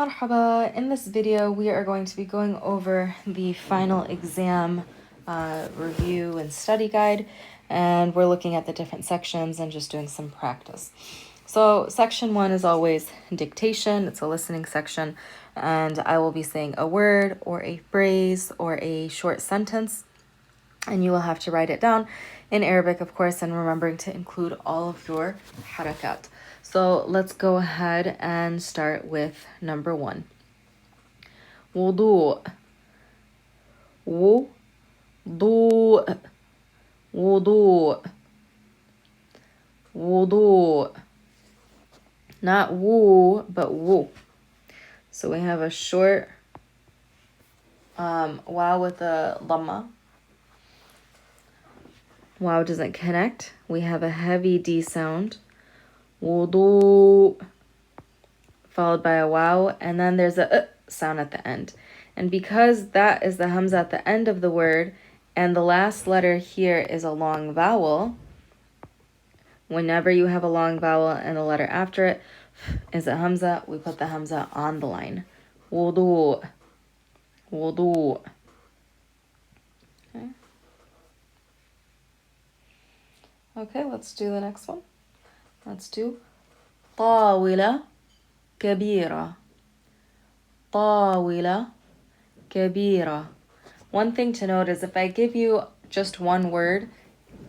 Marhaba. In this video, we are going to be going over the final exam review and study guide, and we're looking at the different sections and just doing some practice. So section 1 is always dictation. It's a listening section, and I will be saying a word or a phrase or a short sentence, and you will have to write it down in Arabic, of course, and remembering to include all of your harakat. So let's go ahead and start with number 1. Wudu. Wudu. Wudu. Wudu. Not woo, but woo. So we have a short wow with a dhamma. Wow doesn't connect. We have a heavy D sound. Wudu, followed by a wow, and then there's a sound at the end. And because that is the hamza at the end of the word, and the last letter here is a long vowel, whenever you have a long vowel and the letter after it is a hamza, we put the hamza on the line. Wudu, wudu. Okay, let's do the next one. Let's do طاولة كبيرة. طاولة كبيرة. One thing to note is if I give you just one word,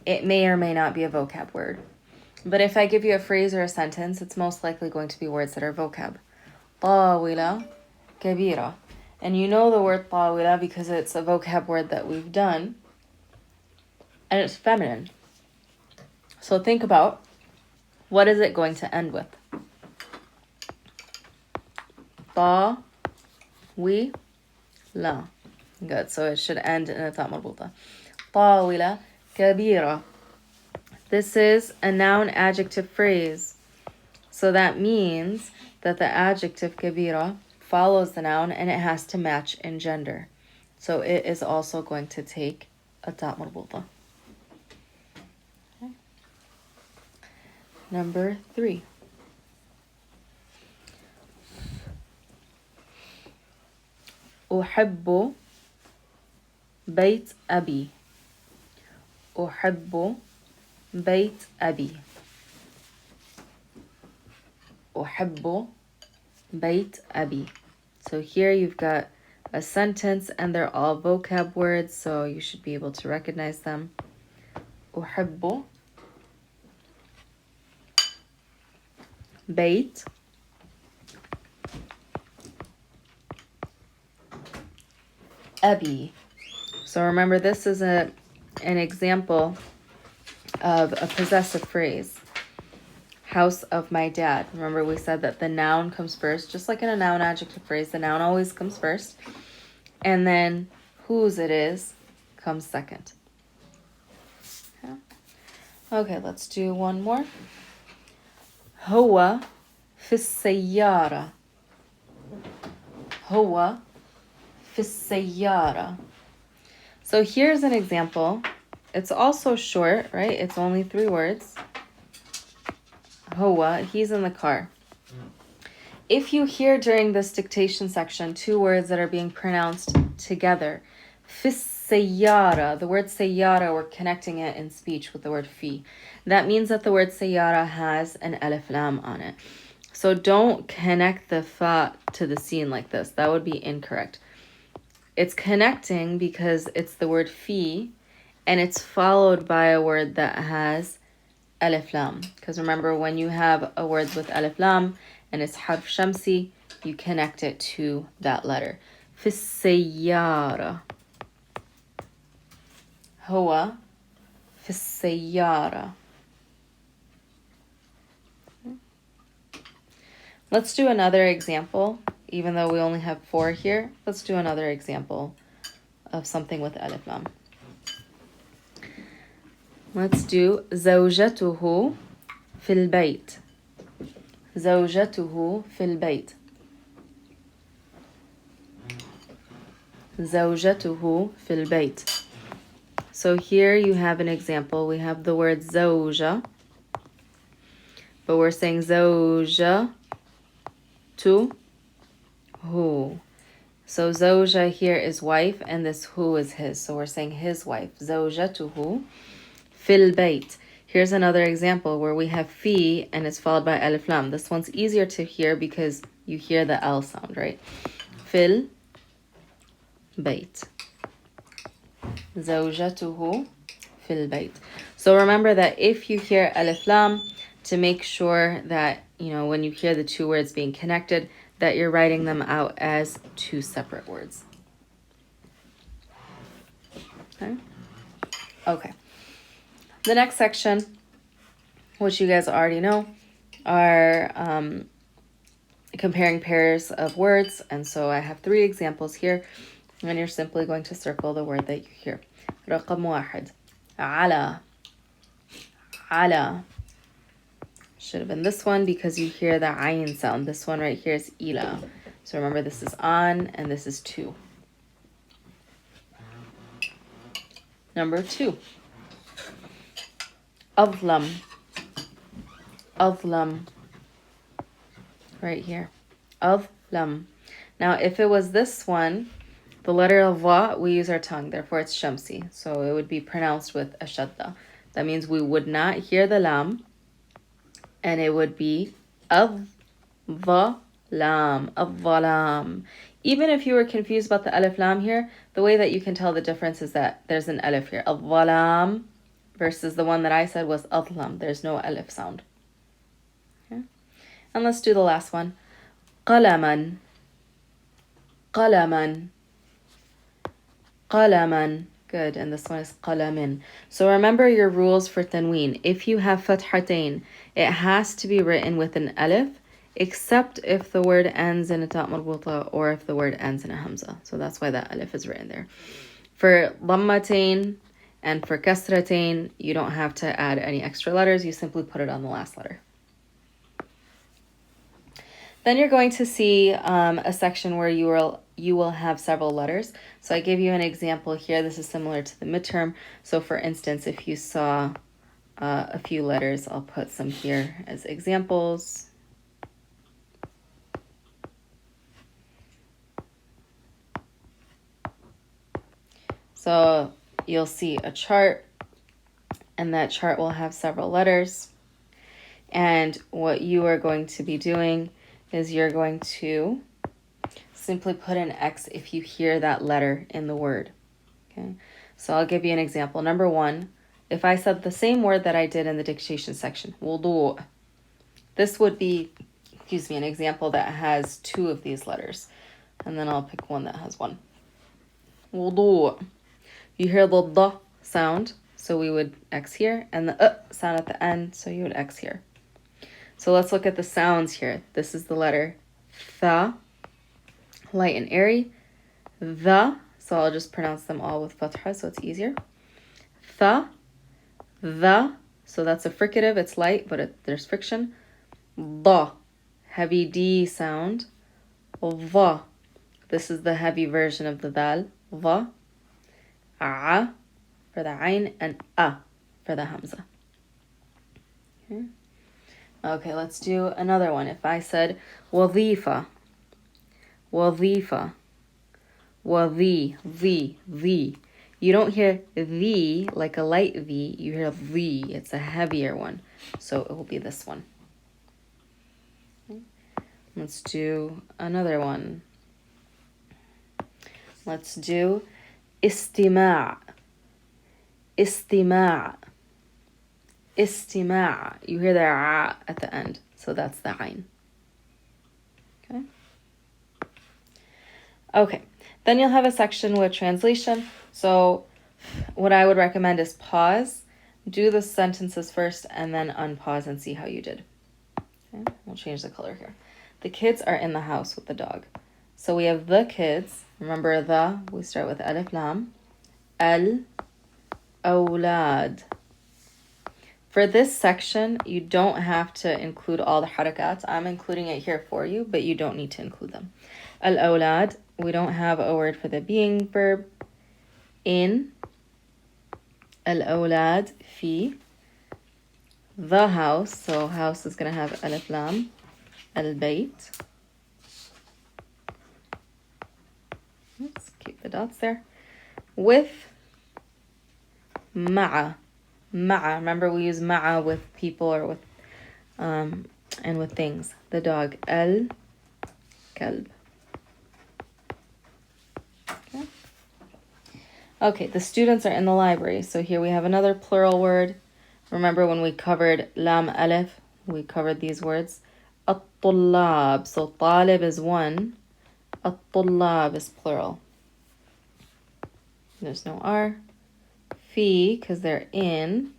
it may or may not be a vocab word. But if I give you a phrase or a sentence, it's most likely going to be words that are vocab. طاولة كبيرة. And you know the word طاولة because it's a vocab word that we've done. And it's feminine. So think about, what is it going to end with? Ta, wi, la. Good. So it should end in a ta marbuta. طاولة كبيرة. This is a noun adjective phrase. So that means that the adjective كبيرة follows the noun and it has to match in gender. So it is also going to take a ta marbuta. Okay. Number 3. أحب بيت أبي. أحب بيت أبي. أحب بيت أبي. So here you've got a sentence and they're all vocab words, so you should be able to recognize them. أحب بيت أبي. So remember, this is an example of a possessive phrase. House of my dad. Remember, we said that the noun comes first, just like in a noun adjective phrase, the noun always comes first. And then whose it is comes second. Okay, let's do one more. هو في السيارة. هو في السيارة. So here's an example. It's also short, right? It's only 3 words. هو, he's in the car. If you hear during this dictation section 2 words that are being pronounced together, في السيارة, the word سيارة, we're connecting it in speech with the word fi. That means that the word سيارة has an alif lam on it. So don't connect the fa to the sin like this. That would be incorrect. It's connecting because it's the word fi, and it's followed by a word that has alif lam. Because remember, when you have a word with alif lam and it's harf shamsi, you connect it to that letter. في السيارة. هو في السيارة. Let's do another example. Even though we only have 4 here, let's do another example of something with alif lam. Let's do زوجته في البيت. زوجته في البيت. زوجته في البيت. So here you have an example. We have the word زوجة, but we're saying زوجة to who. So zawja here is wife, and this who is his. So we're saying his wife. Zawjatuhu fil bayt. Here's another example where we have fi and it's followed by alif lam. This one's easier to hear because you hear the L sound, right? Fil bayt. Zawjatuhu fil bayt. So remember that if you hear alif lam, to make sure that, when you hear the two words being connected, that you're writing them out as two separate words. Okay. The next section, which you guys already know, are comparing pairs of words. And so I have 3 examples here, and you're simply going to circle the word that you hear. رقم 1. على. على. Should have been this one because you hear the ayin sound. This one right here is ila. So remember, this is on and this is to. Number 2. أظلم. أظلم. Right here. أظلم. Now, if it was this one, the letter va, we use our tongue. Therefore, it's shamsi. So it would be pronounced with a shadda. That means we would not hear the lam. And it would be الظلام. الظلام. Even if you were confused about the alif lam here, the way that you can tell the difference is that there's an alif here. الظلام versus the one that I said was أظلم. There's no alif sound. Okay. And let's do the last one. قلما. قلما. قلما. Good. And this one is قلم. So remember your rules for tanween. If you have fathatain, it has to be written with an alif, except if the word ends in a ta marbuta or if the word ends in a hamza. So that's why that alif is written there. For dhammatain and for kasratain, you don't have to add any extra letters. You simply put it on the last letter. Then you're going to see a section where you will have several letters. So I gave you an example here. This is similar to the midterm. So for instance, if you saw a few letters, I'll put some here as examples. So you'll see a chart, and that chart will have several letters. And what you are going to be doing is you're going to simply put an X if you hear that letter in the word. Okay, so I'll give you an example. Number 1, if I said the same word that I did in the dictation section, wudu', this would be, an example that has 2 of these letters. And then I'll pick one that has 1. Wudu'. You hear the D sound, so we would X here, and the sound at the end, so you would X here. So let's look at the sounds here. This is the letter tha, light and airy. The, so I'll just pronounce them all with fatha, so it's easier. Tha, the, so that's a fricative, it's light, but there's friction. Da, heavy D sound. Va, this is the heavy version of the dal. Va, a for the ayn, and a for the hamza. Okay, let's do another one. If I said wazifa, wazifa, the. You don't hear the like a light V, you hear the. It's a heavier one. So it will be this one. Let's do another one. Let's do istima'. Istima'. Istima'. You hear the a at the end. So that's the ayn. Okay. Okay. Then you'll have a section with translation. So what I would recommend is pause, do the sentences first, and then unpause and see how you did. Okay. We'll change the color here. The kids are in the house with the dog. So we have the kids. Remember the, we start with alif lam. Al-awlad. For this section, you don't have to include all the harakat. I'm including it here for you, but you don't need to include them. Al-awlad, we don't have a word for the being verb. In. Al-awlad, fi. The house, so house is going to have alif lam. Al-bayt. Keep the dots there. With ma'a. Ma'a. Remember we use ma'a with people or with and with things. The dog. Al-kalb. Okay, the students are in the library. So here we have another plural word. Remember when we covered lam alif, we covered these words. At-tullab. So talib is one. At-tullab is plural. There's no R. Fi, because they're in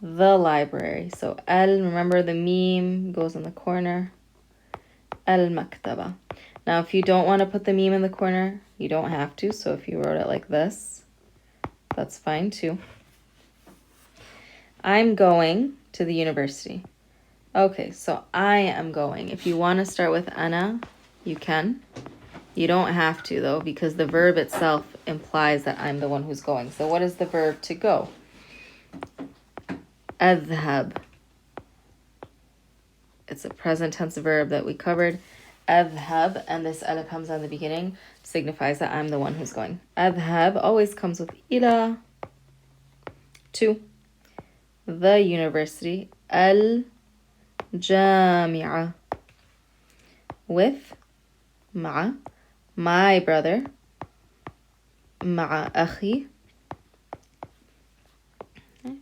the library. So al, remember the meme goes in the corner. Al-maktaba. Now, if you don't want to put the meme in the corner, you don't have to. So if you wrote it like this, that's fine too. I'm going to the university. Okay, so I am going. If you want to start with ana, you can. You don't have to, though, because the verb itself implies that I'm the one who's going. So what is the verb to go? Adhab. It's a present tense verb that we covered. Adhab, and this alif comes on the beginning, signifies that I'm the one who's going. Adhab always comes with ila. To the university. Al-jami'a. With ma'a. My brother. Ma'a akhi. Okay.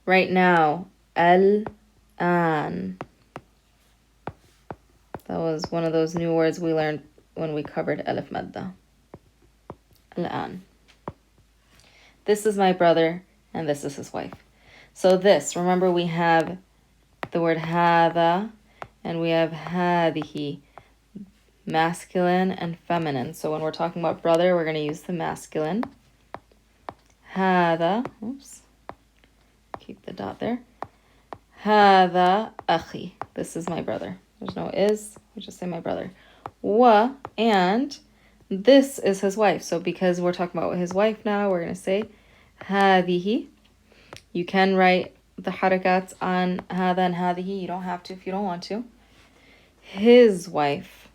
Right now. Al-an. That was one of those new words we learned when we covered Alif Madda. Al-an. This is my brother, and this is his wife. So this, remember we have the word hada, and we have hadihi, masculine and feminine. So when we're talking about brother, we're going to use the masculine. Hada, oops, keep the dot there. Hada akhi, this is my brother. There's no is, we just say my brother. Wa, and this is his wife. So because we're talking about his wife now, we're going to say hadihi. You can write the harakats on hada and hadihi. You don't have to if you don't want to. His wife.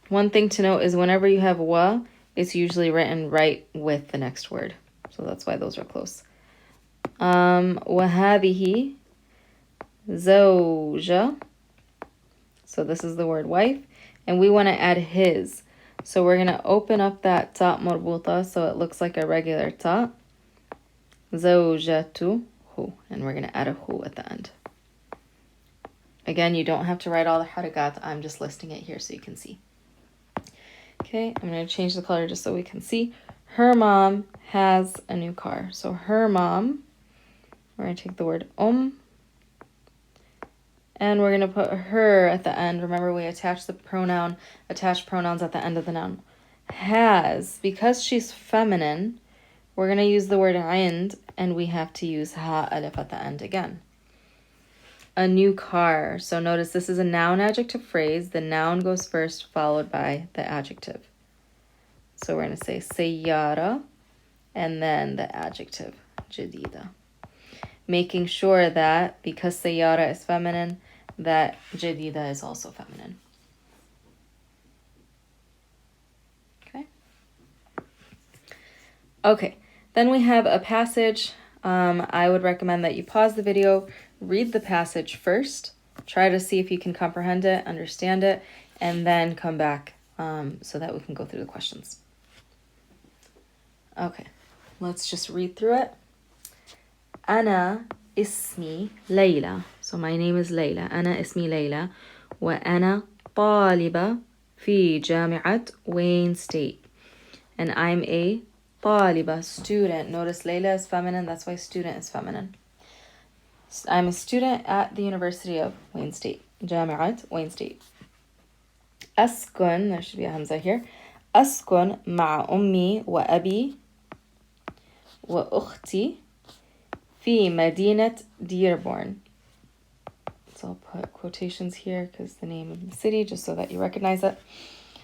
One thing to note is whenever you have wa, it's usually written right with the next word. So that's why those are close. Wa hadihi zawja. So this is the word wife. And we want to add his. So we're going to open up that ta marbuta so it looks like a regular ta. Zawjatu hu. And we're going to add a hu at the end. Again, you don't have to write all the harakat. I'm just listing it here so you can see. Okay, I'm going to change the color just so we can see. Her mom has a new car. So her mom, we're going to take the word and we're going to put her at the end. Remember, we attach pronouns at the end of the noun. Has, because she's feminine, we're going to use the word aind, and we have to use ha alif at the end again. A new car. So notice this is a noun adjective phrase. The noun goes first, followed by the adjective. So we're going to say sayyara, and then the adjective, jadida. Making sure that because sayyara is feminine, that jadida is also feminine. Okay, then we have a passage. I would recommend that you pause the video, read the passage first, try to see if you can comprehend it, understand it, and then come back so that we can go through the questions. Okay, let's just read through it. Ana ismi Layla. So my name is Layla. Ana ismi Layla. وأنا طالبة في جامعة Wayne State. And I'm a طالبة, student. Notice Layla is feminine, that's why student is feminine. I'm a student at the University of Wayne State. جامعة Wayne State. أسكن, there should be a hamza here. أسكن مع أمي وأبي وأختي في مدينة Dearborn. So I'll put quotations here because the name of the city, just so that you recognize it.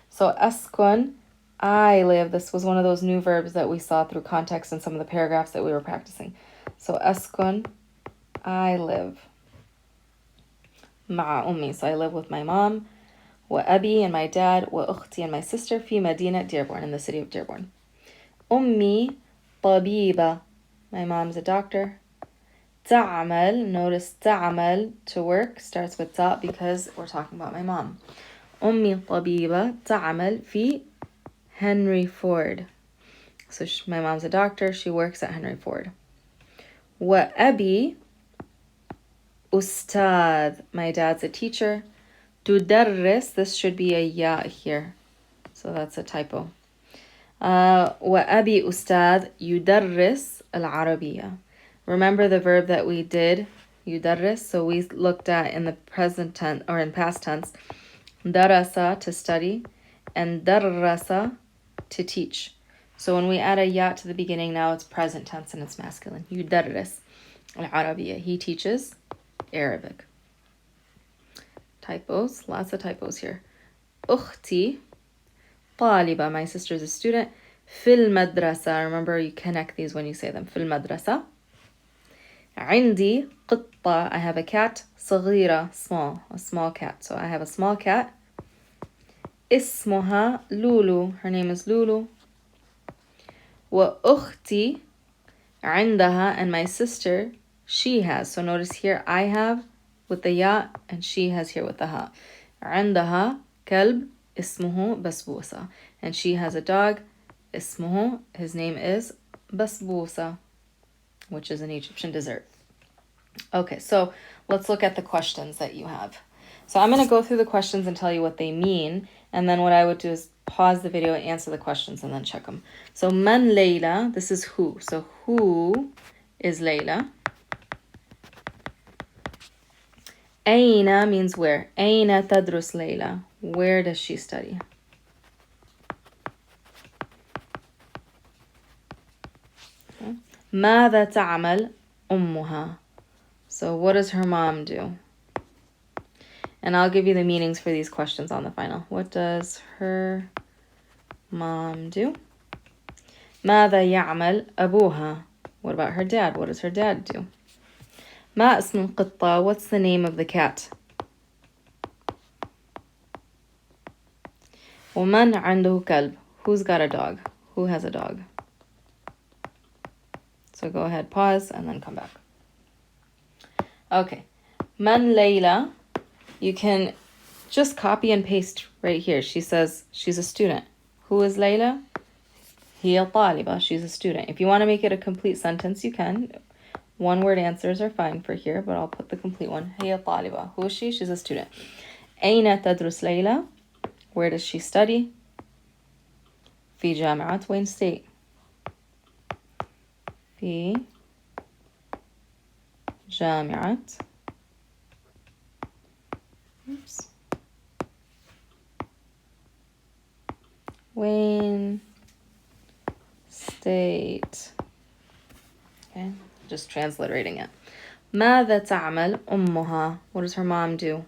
So أسكن, I live. This was one of those new verbs that we saw through context in some of the paragraphs that we were practicing. So أسكن, I live. مع أمي, so I live with my mom. وأبي and my dad وأختي and my sister في مدينة Dearborn in the city of Dearborn. أمي طبيبة. My mom's a doctor. تعمل, notice تعمل, to work, starts with ta because we're talking about my mom. أمي طبيبة تعمل في Henry Ford. So my mom's a doctor, she works at Henry Ford. وأبي أستاذ, my dad's a teacher. تدرس, this should be a ya here, so that's a typo. وأبي أستاذ يدرس العربية. Remember the verb that we did, يدرس, so we looked at in the present tense or in past tense, درس to study and درس to teach. So when we add a ya to the beginning, now it's present tense and it's masculine. يدرس العربية. He teaches Arabic. Typos, lots of typos here. أختي طالبة, my sister's a student. في المدرسة, remember you connect these when you say them. في المدرسة. عندي قطة, I have a cat. صغيرة, small, a small cat. So I have a small cat. اسمها لولو, her name is Lulu. وأختي عندها, and my sister, she has. So notice here I have with the ya and she has here with the ha. عندها كلب اسمه بسبوسة, and she has a dog. اسمه, his name is بسبوسة, which is an Egyptian dessert. Okay, so let's look at the questions that you have. So I'm going to go through the questions and tell you what they mean, and then what I would do is pause the video, answer the questions, and then check them. So man Layla, this is who. So who is Layla? أين means where. أين تدرس ليلى? Where does she study? Okay. ماذا تعمل أمها? So what does her mom do? And I'll give you the meanings for these questions on the final. What does her mom do? ماذا يعمل أبوها? What about her dad? What does her dad do? ما اسم القطة? What's the name of the cat? ومن عنده كلب? Who's got a dog? Who has a dog? So go ahead, pause, and then come back. Okay. Man Layla, you can just copy and paste right here. She says she's a student. Who is Layla? هي طالبة. She's a student. If you want to make it a complete sentence, you can. One-word answers are fine for here, but I'll put the complete one. هي طالبة. Who is she? She's a student. أين تدرس ليلى? Where does she study? في جامعة Wayne State. في جامعة Wayne State. Okay, just transliterating it. ماذا تعمل أمها? What does her mom do?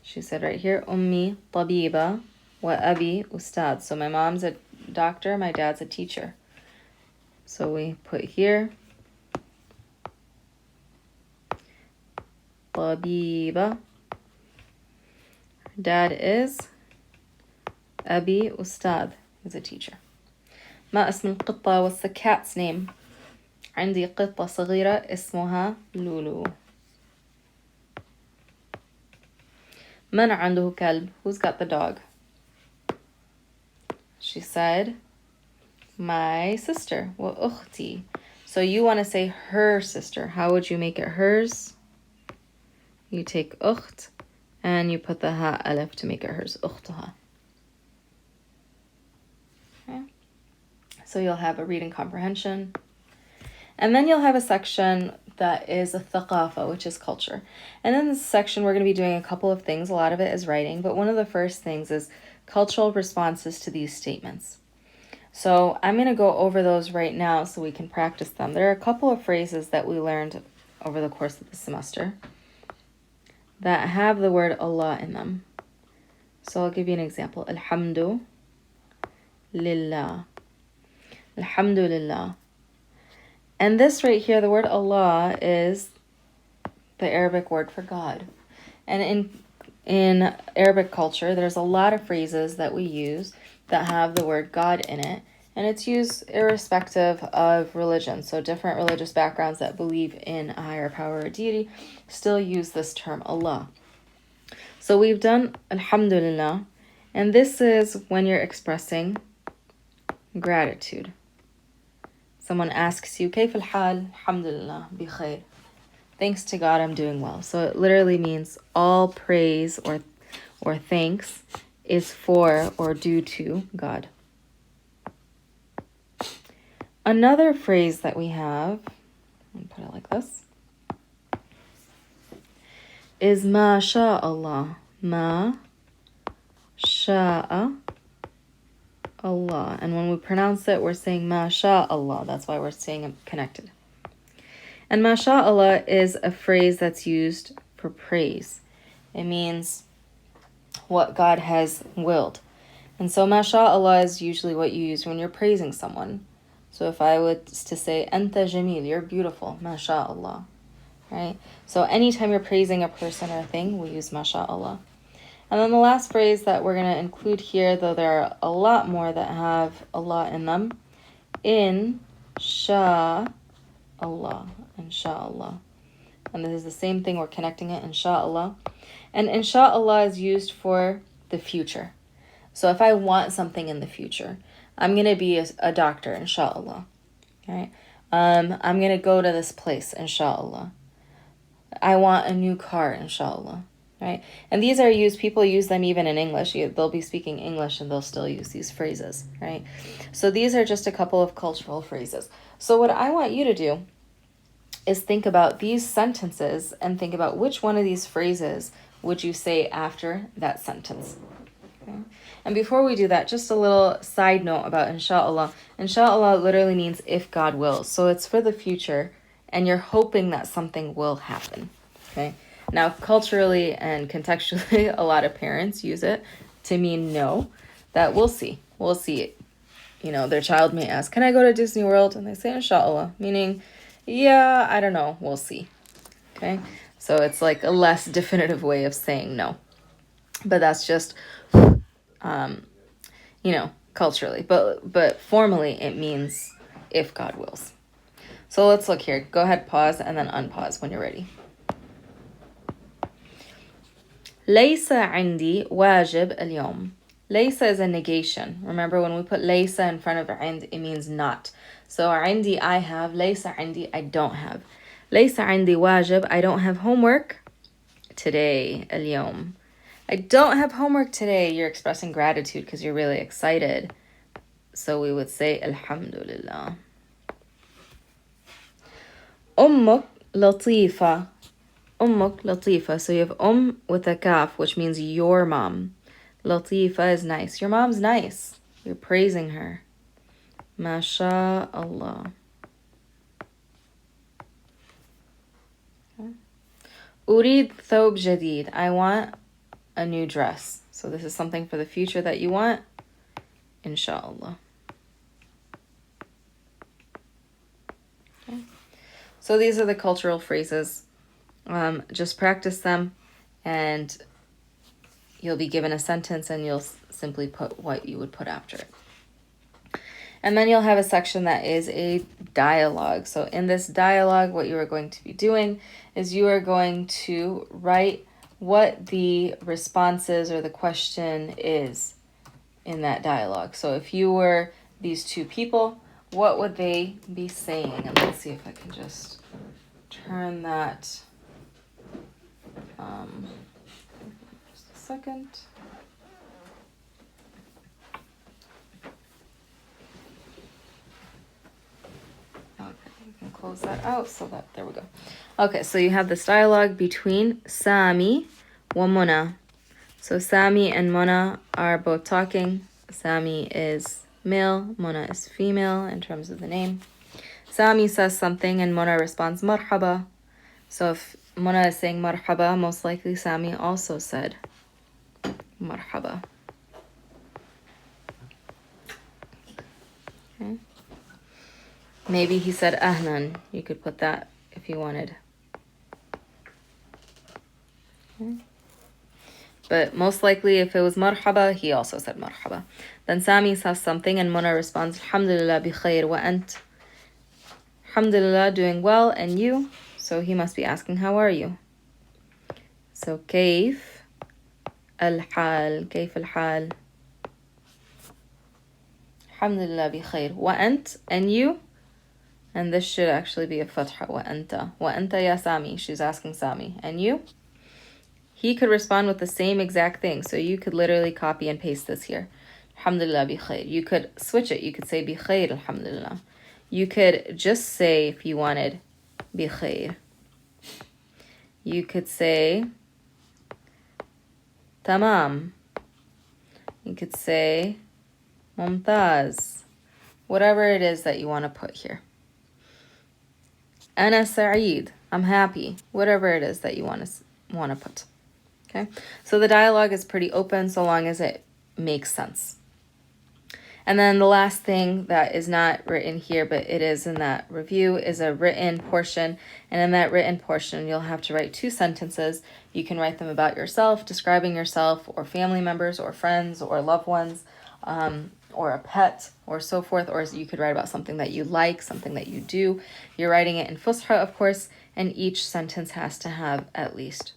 She said right here, أمي طبيبة وأبي أستاذ. So my mom's a doctor, my dad's a teacher. So we put here طبيبة. Dad is أبي أستاذ. He's a teacher. ما اسم القطة? What's the cat's name? عندي قطة صغيرة اسمها لولو. من عنده كلب? Who's got the dog? She said, my sister. وأختي. So you want to say her sister. How would you make it hers? You take أخت and you put the ha alif to make it hers. أختها. Okay. So you'll have a reading comprehension. And then you'll have a section that is a thaqafa, which is culture. And in this section, we're going to be doing a couple of things. A lot of it is writing, but one of the first things is cultural responses to these statements. So I'm going to go over those right now so we can practice them. There are a couple of phrases that we learned over the course of the semester that have the word Allah in them. So I'll give you an example. Alhamdu lillah. Alhamdulillah. And this right here, the word Allah is the Arabic word for God. And in in Arabic culture, there's a lot of phrases that we use that have the word God in it, and it's used irrespective of religion. So different religious backgrounds that believe in a higher power or deity still use this term Allah. So we've done Alhamdulillah, and this is when you're expressing gratitude. Someone asks you, Kayf al-hal? Alhamdulillah, bi khair. Thanks to God, I'm doing well. So it literally means all praise or thanks is for or due to God. Another phrase that we have, let me put it like this, is ma sha Allah. Ma sha Allah. And when we pronounce it, we're saying ma sha Allah. That's why we're saying it connected. And masha'Allah is a phrase that's used for praise. It means what God has willed. And so masha'Allah is usually what you use when you're praising someone. So if I was to say, Anta Jamil, you're beautiful, masha'Allah. Right? So anytime you're praising a person or a thing, we use masha'Allah. And then the last phrase that we're going to include here, though there are a lot more that have Allah in them, Inshallah. Inshallah. And this is the same thing, we're connecting it, inshallah. And inshallah is used for the future. So if I want something in the future, I'm going to be a doctor, inshallah. Right? I'm going to go to this place, inshallah. I want a new car, inshallah. Right? And these are used, people use them even in English. They'll be speaking English and they'll still use these phrases. Right? So these are just a couple of cultural phrases. So what I want you to do is think about these sentences and think about which one of these phrases would you say after that sentence. Okay? And before we do that, just a little side note about inshallah. Inshallah literally means if God wills. So it's for the future and you're hoping that something will happen. Okay? Now, culturally and contextually, a lot of parents use it to mean no, that we'll see. We'll see it. You know, their child may ask, can I go to Disney World? And they say inshallah, meaning, yeah, I don't know, we'll see. Okay? So it's like a less definitive way of saying no. But that's just, culturally. But formally, it means if God wills. So let's look here. Go ahead, pause, and then unpause when you're ready. ليس عندي واجب اليوم. Laysa is a negation. Remember when we put laysa in front of عند, it means not. So عندي, I have. laysa عندي, I don't have. ليس عندي واجب, I don't have homework today. اليوم. I don't have homework today. You're expressing gratitude because you're really excited. So we would say Alhamdulillah. أمك لطيفة. أمك لطيفة. So you have with a kaf, which means your mom. Latifa is nice. Your mom's nice. You're praising her. MashaAllah. Urid thob jadid. I want a new dress. So this is something for the future that you want. Inshallah. Okay. So these are the cultural phrases. Just practice them and you'll be given a sentence and you'll simply put what you would put after it. And then you'll have a section that is a dialogue. So in this dialogue, what you are going to be doing is you are going to write what the responses or the question is in that dialogue. So if you were these two people, what would they be saying? And let's see if I can just turn that. Just a second. Okay, we can close that out so that, there we go. Okay, so you have this dialogue between Sami wa Mona. So Sami and Mona are both talking. Sami is male, Mona is female in terms of the name. Sami says something and Mona responds marhaba. So if Mona is saying marhaba, most likely Sami also said marhaba. Okay. Maybe he said ahlan. You could put that if you wanted. Okay. But most likely, if it was marhaba, he also said marhaba. Then Sami says something, and Muna responds, Alhamdulillah bi khair wa ant. Alhamdulillah, doing well, and you? So he must be asking, how are you? So كيف الحال? كيف الحال? Alhamdulillah bi khair. Wa ant, and you? And this should actually be a fatha. Wa anta. Wa anta ya Sami. She's asking Sami. And you? He could respond with the same exact thing. So you could literally copy and paste this here. Alhamdulillah bi khair. You could switch it. You could say bi khair, alhamdulillah. You could just say, if you wanted, bi khair. You could say tamam. You could say mumtaz. Whatever it is that you want to put here. Ana sa'id. I'm happy. Whatever it is that you want to put. Okay? So the dialogue is pretty open so long as it makes sense. And then the last thing that is not written here, but it is in that review, is a written portion. And in that written portion, you'll have to write 2 sentences. You can write them about yourself, describing yourself, or family members, or friends, or loved ones, or a pet, or so forth. Or you could write about something that you like, something that you do. You're writing it in Fusha, of course, and each sentence has to have at least